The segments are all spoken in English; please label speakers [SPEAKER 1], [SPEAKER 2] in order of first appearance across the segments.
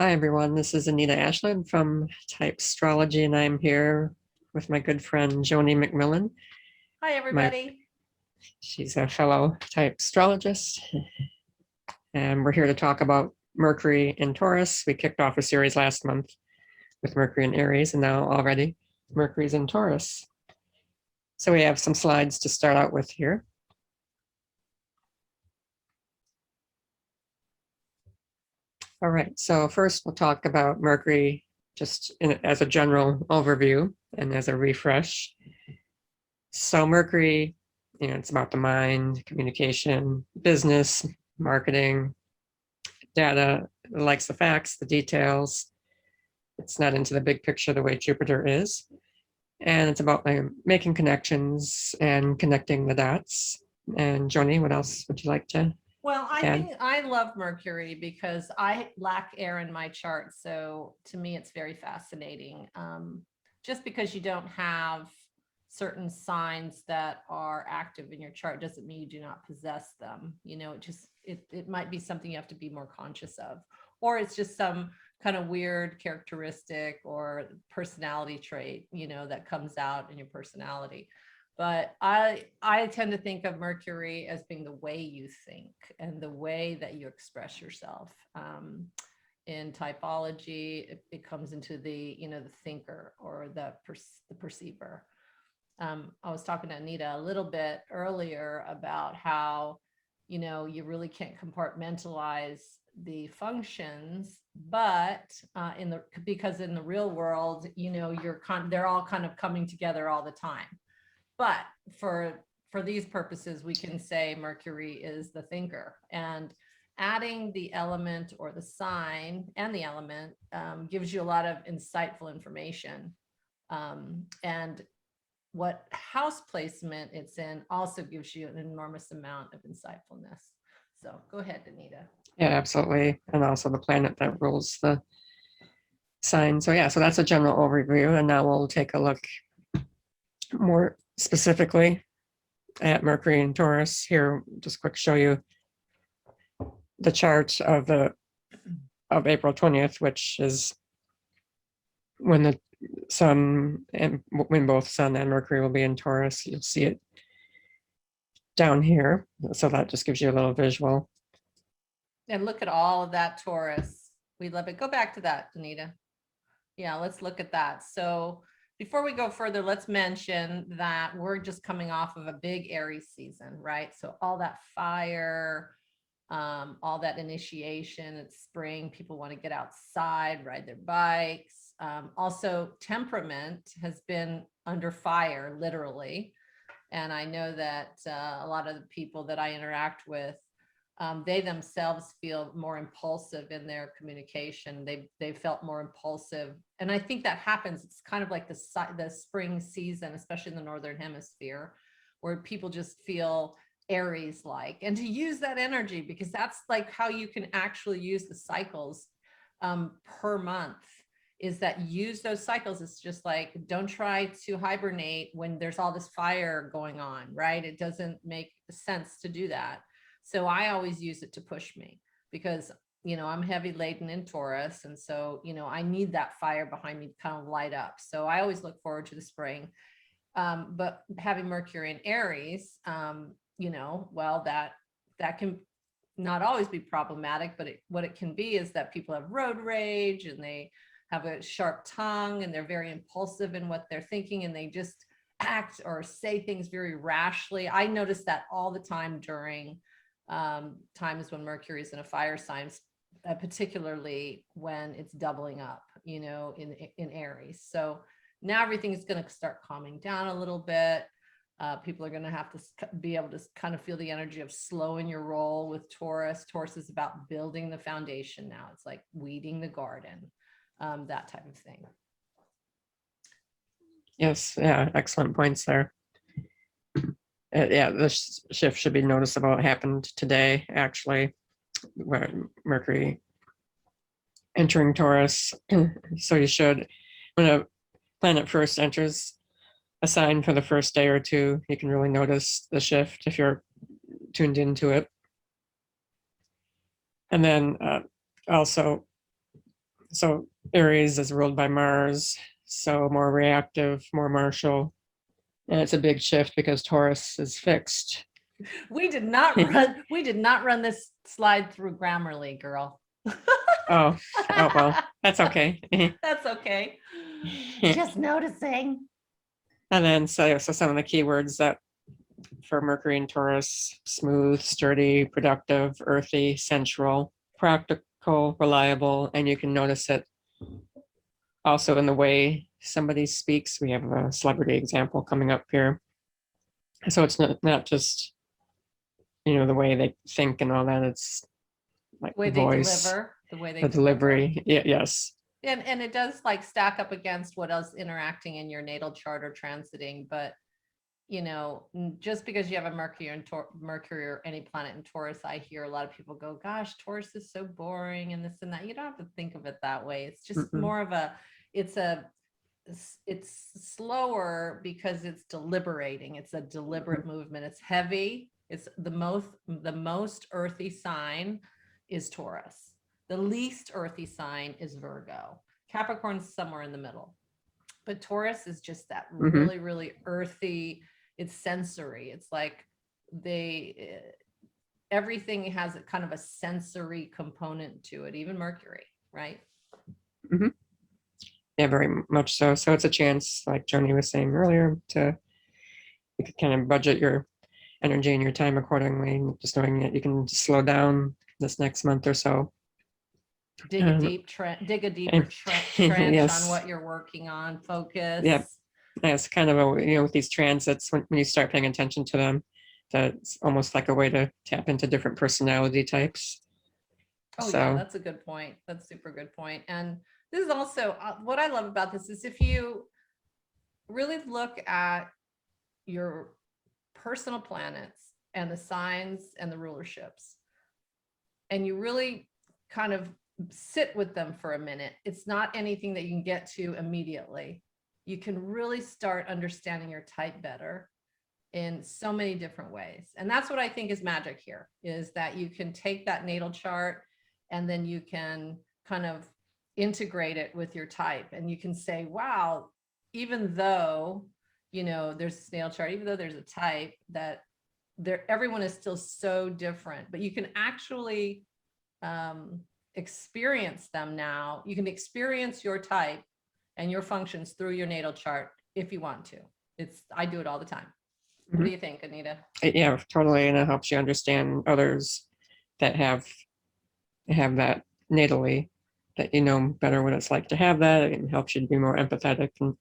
[SPEAKER 1] Hi, everyone. This is Anita Ashland from Type Astrology, and I'm here with my good friend Joni McMillan.
[SPEAKER 2] Hi, everybody.
[SPEAKER 1] She's a fellow type astrologist, and we're here to talk about Mercury in Taurus. We kicked off a series last month with Mercury in Aries, and now already Mercury's in Taurus. So we have some slides to start out with here. All right, so first we'll talk about Mercury just as a general overview and as a refresh. So Mercury, it's about the mind, communication, business, marketing, data. It likes the facts, the details. It's not into the big picture the way Jupiter is. And it's about making connections and connecting the dots. And Joni, what else would you like to
[SPEAKER 2] Well, I
[SPEAKER 1] add?
[SPEAKER 2] think I love Mercury because I lack air in my chart. So to me, it's very fascinating. Just because you don't have certain signs that are active in your chart doesn't mean you do not possess them. It might be something you have to be more conscious of, or it's just some kind of weird characteristic or personality trait, that comes out in your personality. But I tend to think of Mercury as being the way you think and the way that you express yourself. In typology, it comes into the thinker or the perceiver. I was talking to Anita a little bit earlier about how you really can't compartmentalize the functions, but because in the real world, they're all kind of coming together all the time. But for these purposes, we can say Mercury is the thinker, and adding the element or the sign and the element gives you a lot of insightful information. And what house placement it's in also gives you an enormous amount of insightfulness. So go ahead, Anita.
[SPEAKER 1] Yeah, absolutely. And also the planet that rules the sign. So yeah, so that's a general overview. And now we'll take a look more specifically at Mercury and Taurus. Here, just quick show you the chart of April 20th, which is when the sun and when both sun and Mercury will be in Taurus. You'll see it down here. So that just gives you a little visual.
[SPEAKER 2] And look at all of that Taurus. We love it. Go back to that, Anita. Yeah, let's look at that. So before we go further, let's mention that we're just coming off of a big Aries season, right? So all that fire, all that initiation, it's spring, people want to get outside, ride their bikes. Also, temperament has been under fire, literally. And I know that a lot of the people that I interact with, they themselves feel more impulsive in their communication. They felt more impulsive, and I think that happens. It's kind of like the spring season, especially in the northern hemisphere, where people just feel Aries like, and to use that energy, because that's like how you can actually use the cycles per month, is that use those cycles. It's just like, don't try to hibernate when there's all this fire going on, right? It doesn't make sense to do that. So I always use it to push me, because I'm heavy laden in Taurus, and so I need that fire behind me to kind of light up. So I always look forward to the spring. But having Mercury in Aries, well, that can not always be problematic, but what it can be is that people have road rage, and they have a sharp tongue, and they're very impulsive in what they're thinking, and they just act or say things very rashly. I notice that all the time during times when Mercury is in a fire sign, particularly when it's doubling up, in Aries. So now everything is going to start calming down a little bit. People are going to have to be able to kind of feel the energy of slowing your roll with Taurus. Taurus is about building the foundation now. It's like weeding the garden, that type of thing.
[SPEAKER 1] Yes, yeah, excellent points there. Yeah, this shift should be noticeable. It happened today, actually, where Mercury entering Taurus. So you should, when a planet first enters a sign for the first day or two, you can really notice the shift if you're tuned into it. And then also So Aries is ruled by Mars, so more reactive, more martial. And it's a big shift because Taurus is fixed.
[SPEAKER 2] We did not run this slide through Grammarly, girl.
[SPEAKER 1] Oh, well, that's okay.
[SPEAKER 2] That's okay. Just noticing.
[SPEAKER 1] And then so some of the keywords that for Mercury and Taurus: smooth, sturdy, productive, earthy, sensual, practical, reliable, and you can notice it also in the way somebody speaks. We have a celebrity example coming up here. So it's not just, the way they think and all that, it's like
[SPEAKER 2] The way
[SPEAKER 1] the
[SPEAKER 2] they
[SPEAKER 1] voice,
[SPEAKER 2] deliver, the way they
[SPEAKER 1] the delivery. Yeah, yes.
[SPEAKER 2] And it does like stack up against what else interacting in your natal chart or transiting, but just because you have a Mercury or any planet in Taurus, I hear a lot of people go, gosh, Taurus is so boring and this and that. You don't have to think of it that way. It's just more of it's slower because it's deliberating. It's a deliberate movement. It's heavy. It's the most earthy sign is Taurus. The least earthy sign is Virgo. Capricorn's somewhere in the middle. But Taurus is just that really, really earthy. It's sensory. It's like everything has a kind of a sensory component to it, even Mercury, right?
[SPEAKER 1] Mm-hmm. Yeah, very much so. So it's a chance, like Joni was saying earlier, you could kind of budget your energy and your time accordingly, just knowing that you can slow down this next month or so.
[SPEAKER 2] Dig a deeper trench
[SPEAKER 1] yes.
[SPEAKER 2] on what you're working on. Focus.
[SPEAKER 1] Yeah, it's kind of with these transits, when you start paying attention to them, that's almost like a way to tap into different personality types.
[SPEAKER 2] Oh yeah, that's a good point. That's super good point. And this is also what I love about this is if you really look at your personal planets and the signs and the rulerships, and you really kind of sit with them for a minute, it's not anything that you can get to immediately. You can really start understanding your type better in so many different ways. And that's what I think is magic here, is that you can take that natal chart and then you can kind of integrate it with your type, and you can say, wow, even though there's a natal chart, even though there's a type, that everyone is still so different, but you can actually experience them now. You can experience your type and your functions through your natal chart if you want to. I do it all the time. What do you think, Anita?
[SPEAKER 1] Yeah, totally. And it helps you understand others that have that natally, that better what it's like to have that, and helps you to be more empathetic and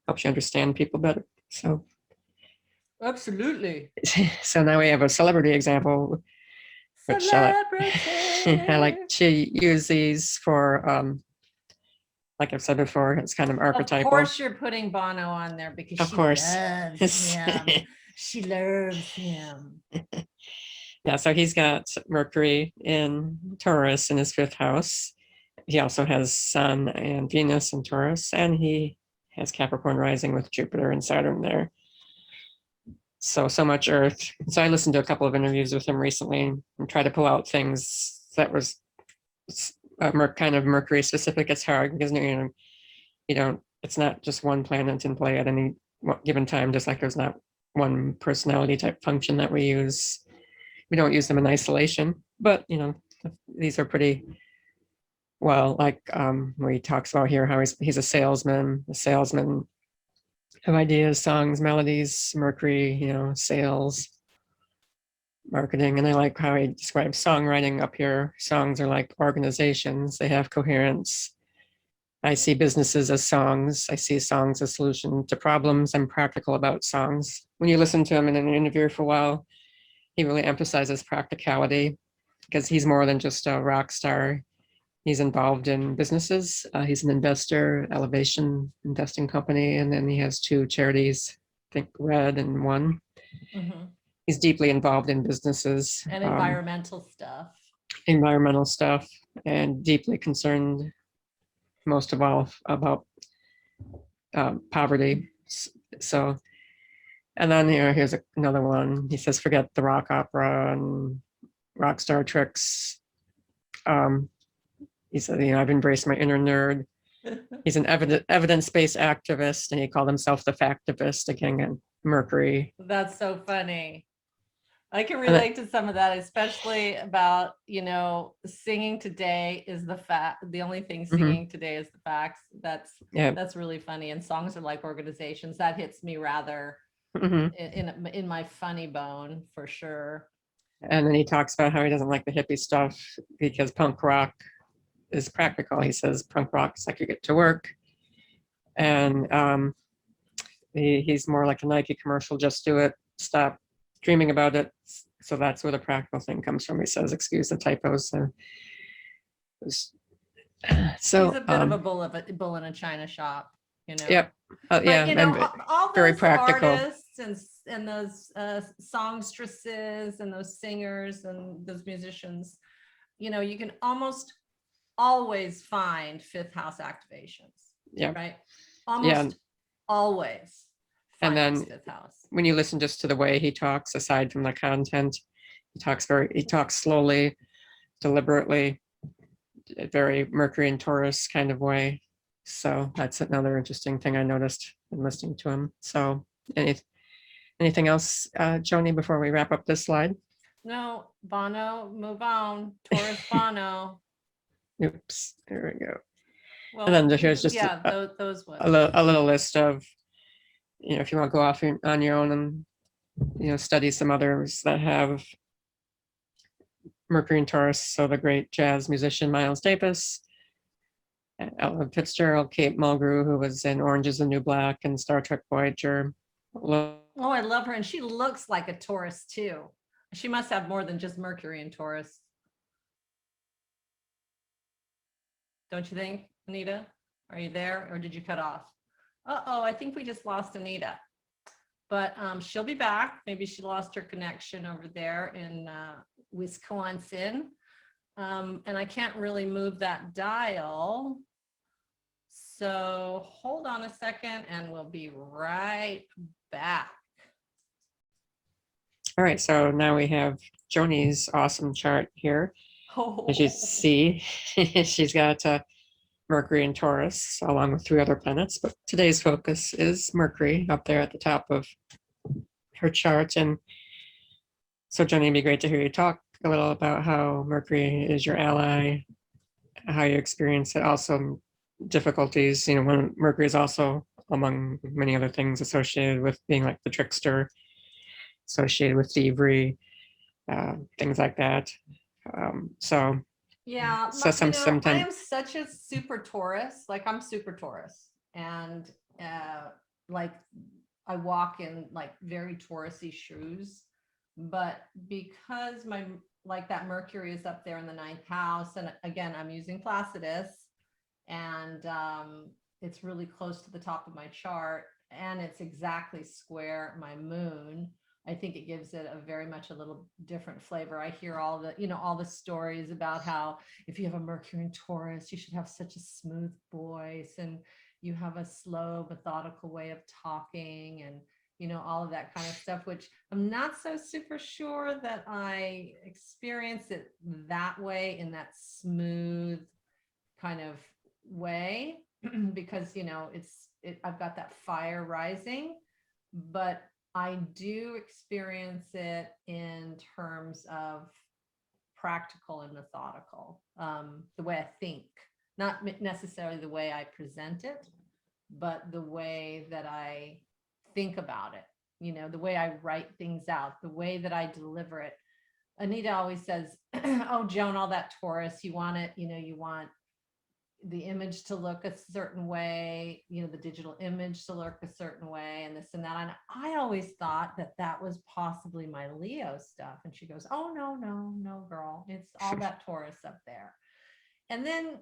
[SPEAKER 1] helps you understand people better. So
[SPEAKER 2] absolutely.
[SPEAKER 1] So now we have a celebrity example, which I like to use these for like I've said before, it's kind of archetypal.
[SPEAKER 2] Of course you're putting Bono on there because
[SPEAKER 1] of course.
[SPEAKER 2] Loves him. She loves him.
[SPEAKER 1] Yeah, so he's got Mercury in Taurus in his 5th house. He also has Sun and Venus in Taurus, and he has Capricorn rising with Jupiter and Saturn there. So much Earth. So I listened to a couple of interviews with him recently and tried to pull out things that was kind of Mercury specific. It's hard because it's not just one planet in play at any given time, just like there's not one personality type function that we use. We don't use them in isolation, but these are pretty well, like where he talks about here how he's a salesman of ideas, songs, melodies, Mercury, sales, marketing. And I like how he describes songwriting up here. Songs are like organizations, they have coherence. I see businesses as songs. I see songs as solution to problems. I'm practical about songs. When you listen to him in an interview for a while, he really emphasizes practicality because he's more than just a rock star. He's involved in businesses. He's an investor, Elevation Investing Company, and then he has 2 charities, I think Red and One. Mm-hmm. He's deeply involved in businesses.
[SPEAKER 2] And environmental stuff.
[SPEAKER 1] And deeply concerned, most of all, about poverty. So, and then here's another one. He says, forget the rock opera and rock star tricks. he said, I've embraced my inner nerd. He's an evidence-based activist, and he called himself the factivist, again, and Mercury.
[SPEAKER 2] That's so funny. I can
[SPEAKER 1] And
[SPEAKER 2] relate to some of that, especially about, singing today is the fact. The only thing singing today is the facts.
[SPEAKER 1] yeah.
[SPEAKER 2] That's really funny. And songs are like organizations. That hits me rather in my funny bone for sure.
[SPEAKER 1] And then he talks about how he doesn't like the hippie stuff because punk rock is practical. He says punk rock is like you get to work. And he's more like a Nike commercial, just do it, stop dreaming about it. So that's where the practical thing comes from. He says, excuse the typos. So
[SPEAKER 2] He's a bit of a bull in a china shop,
[SPEAKER 1] Yep.
[SPEAKER 2] But
[SPEAKER 1] yeah. And
[SPEAKER 2] all
[SPEAKER 1] very
[SPEAKER 2] those
[SPEAKER 1] practical.
[SPEAKER 2] artists and those songstresses and those singers and those musicians, you can almost always find fifth house activations.
[SPEAKER 1] Yeah.
[SPEAKER 2] Right. Almost always.
[SPEAKER 1] And then
[SPEAKER 2] fifth house.
[SPEAKER 1] When you listen just to the way he talks, aside from the content, he talks slowly, deliberately, very Mercury and Taurus kind of way. So that's another interesting thing I noticed in listening to him. So anything else, Joni, before we wrap up this slide?
[SPEAKER 2] No, Bono, move on. Taurus Bono.
[SPEAKER 1] Oops, there we go.
[SPEAKER 2] Well,
[SPEAKER 1] and then here's just
[SPEAKER 2] those ones.
[SPEAKER 1] a little list of, if you want to go off on your own and, study some others that have Mercury and Taurus. So the great jazz musician Miles Davis, Ella Fitzgerald, Kate Mulgrew, who was in Orange is the New Black and Star Trek Voyager.
[SPEAKER 2] Oh, I love her. And she looks like a Taurus too. She must have more than just Mercury and Taurus. Don't you think, Anita? Are you there or did you cut off? Uh-oh, I think we just lost Anita. But she'll be back. Maybe she lost her connection over there in Wisconsin. And I can't really move that dial. So hold on a second and we'll be right back.
[SPEAKER 1] All right, so now we have Joni's awesome chart here. As you see, she's got Mercury and Taurus along with 3 other planets, but today's focus is Mercury up there at the top of her chart. And so Joni, it'd be great to hear you talk a little about how Mercury is your ally, how you experience it, also difficulties, when Mercury is also, among many other things, associated with being like the trickster, associated with thievery, things like that. So
[SPEAKER 2] yeah,
[SPEAKER 1] sometimes
[SPEAKER 2] I am such a super Taurus. Like I'm super Taurus, and like I walk in like very Taurusy shoes. But because that Mercury is up there in the 9th house, and again I'm using Placidus, and it's really close to the top of my chart, and it's exactly square my moon. I think it gives it a very much a little different flavor. I hear all the stories about how if you have a Mercury in Taurus, you should have such a smooth voice and you have a slow, methodical way of talking and, all of that kind of stuff, which I'm not so super sure that I experience it that way, in that smooth kind of way, because, I've got that fire rising, but I do experience it in terms of practical and methodical, the way I think, not necessarily the way I present it, but the way that I think about it, the way I write things out, the way that I deliver it. Anita always says, oh, Joan, all that Taurus, you want it, you want the image to look a certain way, the digital image to look a certain way, and this and that. And I always thought that was possibly my Leo stuff. And she goes, oh, no, girl, it's all that Taurus up there. And then,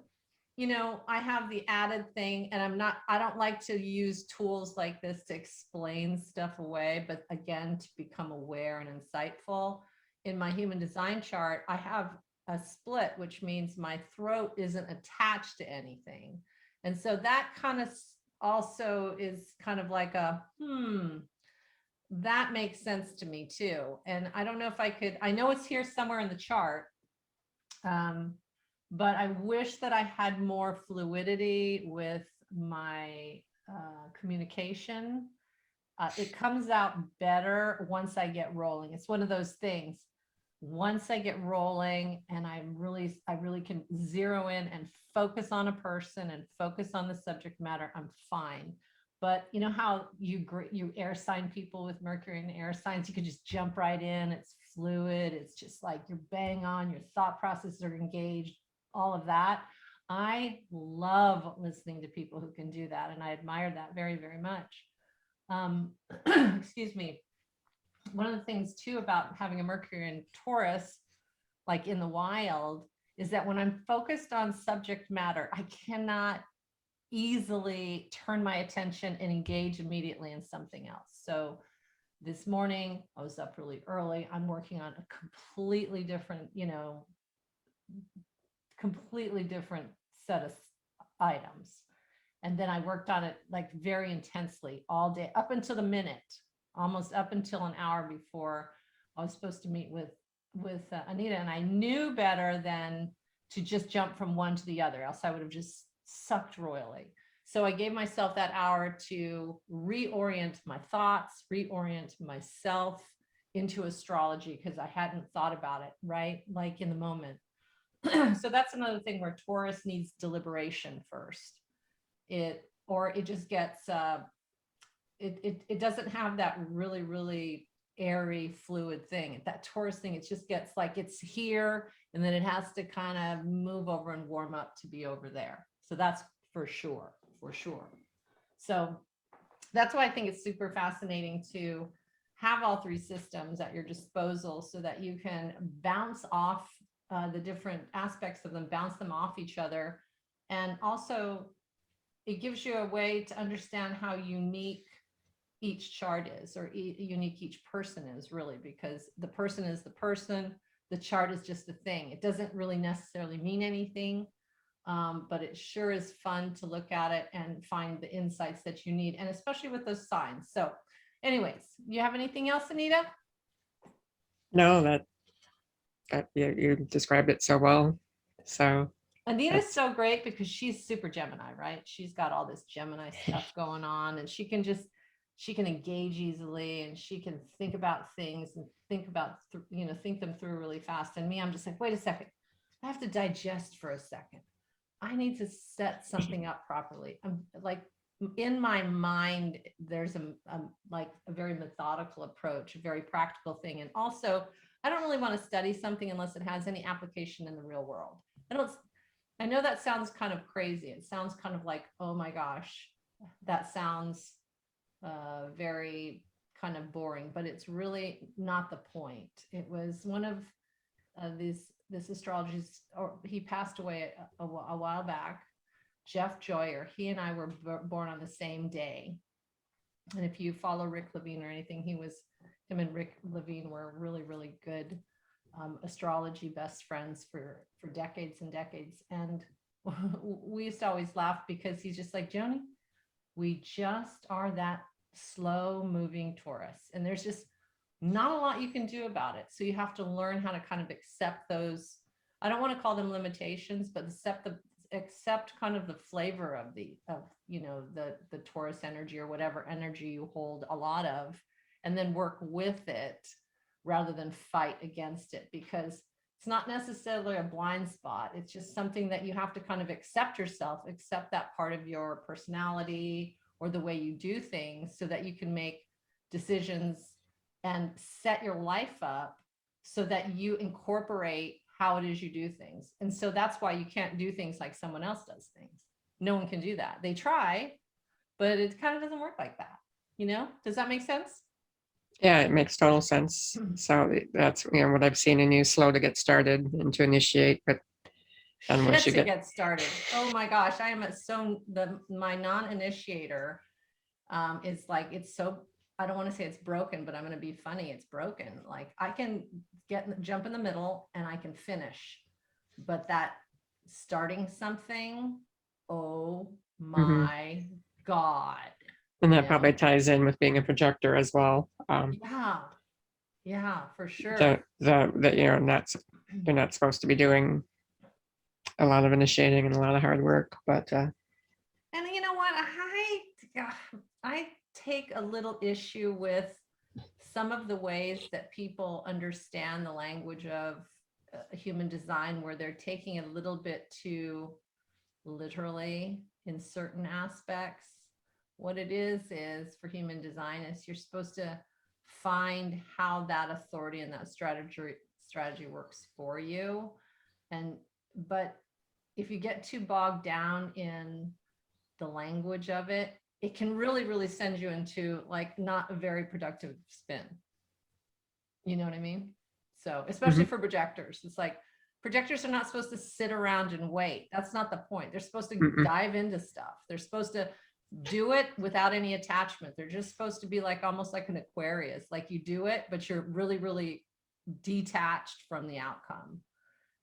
[SPEAKER 2] I have the added thing, and I don't like to use tools like this to explain stuff away, but again, to become aware and insightful. In my human design chart, I have a split, which means my throat isn't attached to anything. And so that kind of also is kind of like that makes sense to me too. And I don't know if I know it's here somewhere in the chart. but I wish that I had more fluidity with my communication. It comes out better once I get rolling. It's one of those things. Once I get rolling and I really can zero in and focus on a person and focus on the subject matter, I'm fine. But you know how you air sign people with Mercury and air signs, you can just jump right in. It's fluid. It's just like you're bang on, your thought processes are engaged, all of that. I love listening to people who can do that. And I admire that very, very much. Excuse me. One of the things too about having a Mercury in Taurus, like in the wild, is that when I'm focused on subject matter, I cannot easily turn my attention and engage immediately in something else. So this morning I was up really early. I'm working on a completely different, completely different set of items. And then I worked on it like very intensely all day, up until the minute, almost up until an hour before I was supposed to meet with Anita. And I knew better than to just jump from one to the other, else I would have just sucked royally. So I gave myself that hour to reorient my thoughts, reorient myself into astrology, because I hadn't thought about it, right? Like in the moment. So that's another thing where Taurus needs deliberation first. It just gets it doesn't have that really airy fluid thing. That Taurus thing, it just gets like it's here and then it has to kind of move over and warm up to be over there. So that's for sure. So that's why I think it's super fascinating to have all three systems at your disposal so that you can bounce off the different aspects of them, bounce them off each other. And also it gives you a way to understand how unique each chart is, or unique each person is, really, because the person is the person, the chart is just a thing. It doesn't really necessarily mean anything, but it sure is fun to look at it and find the insights that you need, and especially with those signs. So anyways, you have anything else, Anita?
[SPEAKER 1] No, that you described it so well. So
[SPEAKER 2] Anita's so great because she's super Gemini, right? She's got all this Gemini stuff going on, and she can engage easily, and she can think about things and think them through really fast. And me, I'm just like, wait a second, I have to digest for a second. I need to set something up properly. I'm like, in my mind, there's a very methodical approach, a very practical thing. And also, I don't really want to study something unless it has any application in the real world. I know that sounds kind of crazy. It sounds kind of like, oh my gosh, that sounds very kind of boring, but it's really not the point. It was one of this astrologist, or he passed away a while back, Jeff Joyer. He and I were born on the same day. And if you follow Rick Levine or anything, him and Rick Levine were really good astrology best friends for decades and decades. And we used to always laugh because he's just like, Joni, we just are that slow moving Taurus, and there's just not a lot you can do about it. So you have to learn how to kind of accept those, I don't want to call them limitations, but accept kind of the flavor of the Taurus energy, or whatever energy you hold a lot of, and then work with it rather than fight against it, because it's not necessarily a blind spot. It's just something that you have to kind of accept yourself, accept that part of your personality or the way you do things, so that you can make decisions and set your life up so that you incorporate how it is you do things. And so that's why you can't do things like someone else does things. No one can do that. They try, but it kind of doesn't work like that. Does that make sense?
[SPEAKER 1] Yeah, it makes total sense. So that's what I've seen in you: slow to get started and to initiate, but
[SPEAKER 2] and once you get started, oh my gosh, I am my non-initiator is like, it's so, I don't want to say it's broken, but I'm going to be funny. It's broken. Like, I can jump in the middle and I can finish, but that starting something, oh my God.
[SPEAKER 1] And that probably ties in with being a projector as well.
[SPEAKER 2] Yeah, for sure.
[SPEAKER 1] That you're not supposed to be doing a lot of initiating and a lot of hard work, but
[SPEAKER 2] And you know what? I take a little issue with some of the ways that people understand the language of human design, where they're taking it a little bit too literally in certain aspects. What it is for human design is you're supposed to find how that authority and that strategy works for you. But if you get too bogged down in the language of it, it can really, really send you into like not a very productive spin. You know what I mean? So, especially for projectors, it's like projectors are not supposed to sit around and wait. That's not the point. They're supposed to dive into stuff. They're supposed to do it without any attachment. They're just supposed to be like almost like an Aquarius, like you do it, but you're really, really detached from the outcome.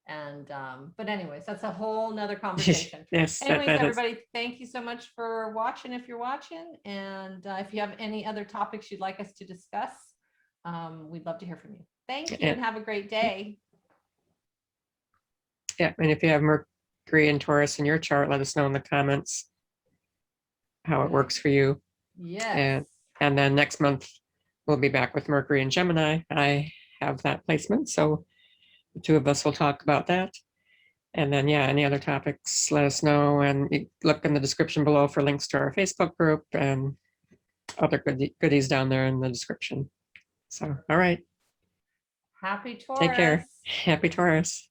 [SPEAKER 2] And but anyways, that's a whole nother conversation.
[SPEAKER 1] yes,
[SPEAKER 2] Anyways,
[SPEAKER 1] that is.
[SPEAKER 2] everybody, thank you so much for watching if you're watching. And if you have any other topics you'd like us to discuss, we'd love to hear from you. Thank you and have a great day.
[SPEAKER 1] Yeah, and if you have Mercury and Taurus in your chart, let us know in the comments how it works for you.
[SPEAKER 2] Yes.
[SPEAKER 1] And then next month, we'll be back with Mercury and Gemini. I have that placement, so the two of us will talk about that. And then, yeah, any other topics, let us know. And look in the description below for links to our Facebook group and other goodies down there in the description. So, all right.
[SPEAKER 2] Happy Taurus.
[SPEAKER 1] Take care. Happy Taurus.